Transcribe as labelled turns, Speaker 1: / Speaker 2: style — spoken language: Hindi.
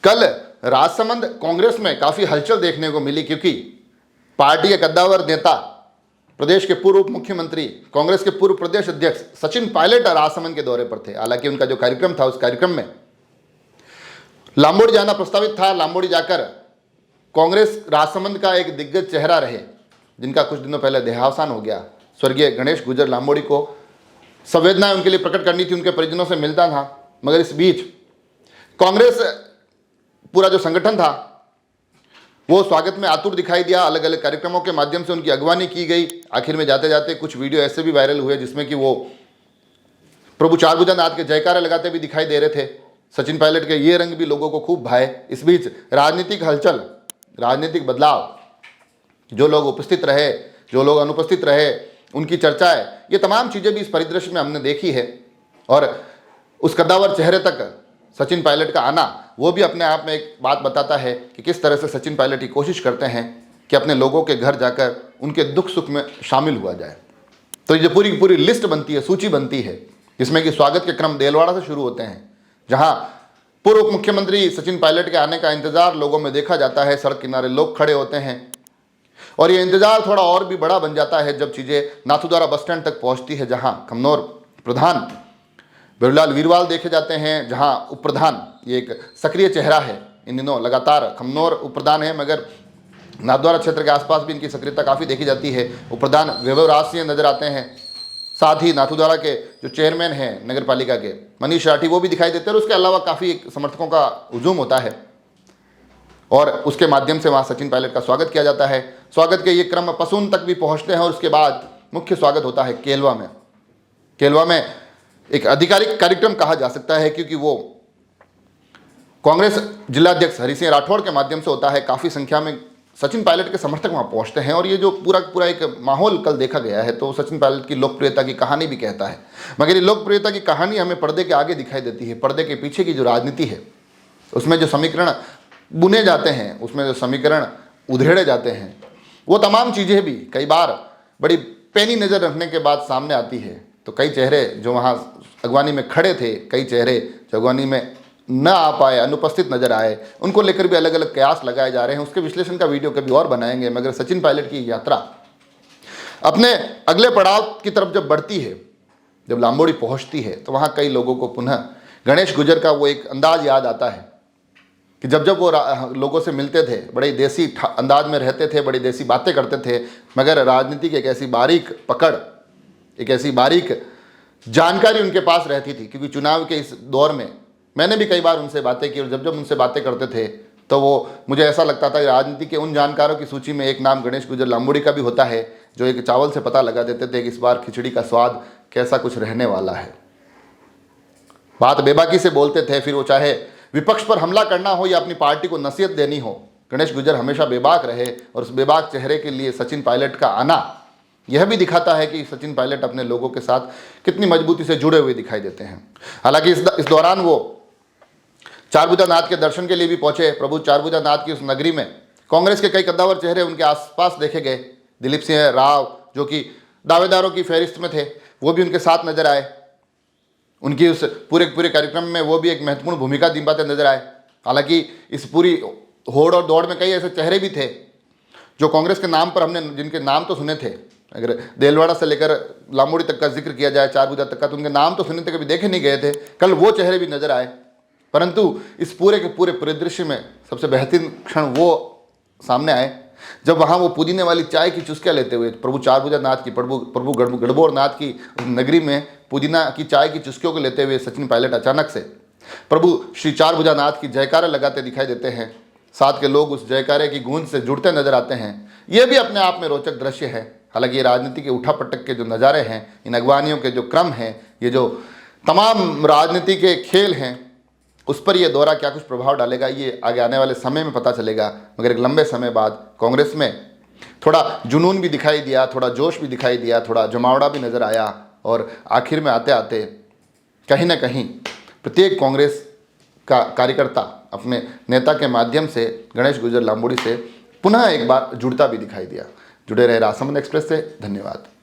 Speaker 1: कल राजसमंद कांग्रेस में काफी हलचल देखने को मिली, क्योंकि पार्टी के कद्दावर नेता, प्रदेश के पूर्व उप मुख्यमंत्री, कांग्रेस के पूर्व प्रदेश अध्यक्ष सचिन पायलट राजसमंद के दौरे पर थे। हालांकि उनका जो कार्यक्रम था, उस कार्यक्रम में लांबोड़ी जाना प्रस्तावित था। लांबोड़ी जाकर कांग्रेस राजसमंद का एक दिग्गज चेहरा रहे, जिनका कुछ दिनों पहले देहावसान हो गया, स्वर्गीय गणेश गुजर लांबोड़ी को संवेदनाएं उनके लिए प्रकट करनी थी, उनके परिजनों से मिलता था। मगर इस बीच कांग्रेस पूरा जो संगठन था वो स्वागत में आतुर दिखाई दिया। अलग अलग कार्यक्रमों के माध्यम से उनकी अगवानी की गई। आखिर में जाते जाते कुछ वीडियो ऐसे भी वायरल हुए जिसमें कि वो प्रभु चारभुजानाथ के जयकारे लगाते भी दिखाई दे रहे थे। सचिन पायलट के ये रंग भी लोगों को खूब भाए। इस बीच राजनीतिक हलचल, राजनीतिक बदलाव, जो लोग उपस्थित रहे, जो लोग अनुपस्थित रहे, उनकी चर्चाएं, ये तमाम चीज़ें भी इस परिदृश्य में हमने देखी है। और उस कद्दावर चेहरे तक सचिन पायलट का आना, वो भी अपने आप में एक बात बताता है कि किस तरह से सचिन पायलट की कोशिश करते हैं कि अपने लोगों के घर जाकर उनके दुख सुख में शामिल हुआ जाए। तो ये पूरी की पूरी लिस्ट बनती है, सूची बनती है, जिसमें कि स्वागत के क्रम देलवाड़ा से शुरू होते हैं, जहां पूर्व उप मुख्यमंत्री सचिन पायलट के आने का इंतजार लोगों में देखा जाता है। सड़क किनारे लोग खड़े होते हैं और ये इंतजार थोड़ा और भी बड़ा बन जाता है जब चीज़ें नाथुद्वारा बस स्टैंड तक पहुंचती है, जहां खमनौर प्रधान बिरलाल वीरवाल देखे जाते हैं, जहां उप प्रधान, ये एक सक्रिय चेहरा है इन दिनों, लगातार खमनौर उप प्रधान है, मगर नाथद्वारा क्षेत्र के आसपास भी इनकी सक्रियता काफ़ी देखी जाती है। उप प्रधान वैभव राज सिंह नजर आते हैं। साथ ही नाथुद्वारा के जो चेयरमैन हैं नगर पालिका के, मनीष राठी, वो भी दिखाई देते हैं। और उसके अलावा काफ़ी समर्थकों का हुजूम होता है और उसके माध्यम से वहाँ सचिन पायलट का स्वागत किया जाता है। स्वागत के ये क्रम पसून तक भी पहुँचते हैं और उसके बाद मुख्य स्वागत होता है केलवा में। केलवा में एक आधिकारिक कार्यक्रम कहा जा सकता है, क्योंकि वो कांग्रेस जिलाध्यक्ष हरि सिंह राठौड़ के माध्यम से होता है। काफ़ी संख्या में सचिन पायलट के समर्थक वहाँ पहुँचते हैं और ये जो पूरा एक माहौल कल देखा गया है, तो सचिन पायलट की लोकप्रियता की कहानी भी कहता है। मगर ये लोकप्रियता की कहानी हमें पर्दे के आगे दिखाई देती है। पर्दे के पीछे की जो राजनीति है, उसमें जो समीकरण बुने जाते हैं, उसमें जो समीकरण उधेड़े जाते हैं, वो तमाम चीज़ें भी कई बार बड़ी पैनी नज़र रखने के बाद सामने आती है। तो कई चेहरे जो वहाँ अगवानी में खड़े थे, कई चेहरे जो अगवानी में न आ पाए, अनुपस्थित नजर आए, उनको लेकर भी अलग अलग कयास लगाए जा रहे हैं। उसके विश्लेषण का वीडियो कभी और बनाएंगे। मगर सचिन पायलट की यात्रा अपने अगले पड़ाव की तरफ जब बढ़ती है, जब लांबोड़ी पहुंचती है, तो वहाँ कई लोगों को पुनः गणेश गुजर का वो एक अंदाज याद आता है कि जब वो लोगों से मिलते थे, बड़े देसी अंदाज में रहते थे, बड़ी देसी बातें करते थे। मगर राजनीति की एक ऐसी बारीक पकड़, एक ऐसी बारीक जानकारी उनके पास रहती थी, क्योंकि चुनाव के इस दौर में मैंने भी कई बार उनसे बातें की और जब उनसे बातें करते थे तो वो मुझे ऐसा लगता था कि राजनीति के उन जानकारों की सूची में एक नाम गणेश गुजर लांबोड़ी का भी होता है, जो एक चावल से पता लगा देते थे कि इस बार खिचड़ी का स्वाद कैसा कुछ रहने वाला है। बात बेबाकी से बोलते थे, फिर वो चाहे विपक्ष पर हमला करना हो या अपनी पार्टी को नसीहत देनी हो, गणेश गुजर हमेशा बेबाक रहे। और उस बेबाक चेहरे के लिए सचिन पायलट का आना यह भी दिखाता है कि सचिन पायलट अपने लोगों के साथ कितनी मजबूती से जुड़े हुए दिखाई देते हैं। हालांकि इस दौरान वो चारभुजानाथ के दर्शन के लिए भी पहुंचे। प्रभु चारभुजानाथ की उस नगरी में कांग्रेस के कई कद्दावर चेहरे उनके आसपास देखे गए। दिलीप सिंह राव, जो कि दावेदारों की फहरिस्त में थे, वो भी उनके साथ नजर आए। उनकी उस पूरे कार्यक्रम में वो भी एक महत्वपूर्ण भूमिका निभाते नजर आए। हालांकि इस पूरी होड़ और दौड़ में कई ऐसे चेहरे भी थे जो कांग्रेस के नाम पर हमने जिनके नाम तो सुने थे। अगर देलवाड़ा से लेकर लांबोड़ी तक का जिक्र किया जाए, चारभुजा तक का, तो उनके नाम तो सुने थे, कभी देखे नहीं गए थे। कल वो चेहरे भी नजर आए। परंतु इस पूरे के पूरे परिदृश्य में सबसे बेहतरीन क्षण वो सामने आए जब वहाँ वो पुदीने वाली चाय की चुस्कियाँ लेते हुए प्रभु चारभुजानाथ की, प्रभु गढ़बोरनाथ की नगरी में पुदीना की चाय की चुस्कियों को लेते हुए सचिन पायलट अचानक से प्रभु श्री चारभुजानाथ की जयकारा लगाते दिखाई देते हैं। साथ के लोग उस जयकारे की गूंज से जुड़ते नजर आते हैं। ये भी अपने आप में रोचक दृश्य है। हालांकि ये राजनीति के उठापटक के जो नज़ारे हैं, इन अगवानियों के जो क्रम हैं, ये जो तमाम राजनीति के खेल हैं, उस पर ये दौरा क्या कुछ प्रभाव डालेगा, ये आगे आने वाले समय में पता चलेगा। मगर एक लंबे समय बाद कांग्रेस में थोड़ा जुनून भी दिखाई दिया, थोड़ा जोश भी दिखाई दिया, थोड़ा जमावड़ा भी नज़र आया। और आखिर में आते आते कहीं ना कहीं प्रत्येक कांग्रेस का कार्यकर्ता अपने नेता के माध्यम से गणेश गुजर लांबोड़ी से पुनः एक बार जुड़ता भी दिखाई दिया। जुड़े रहे राजसमंद एक्सप्रेस से। धन्यवाद।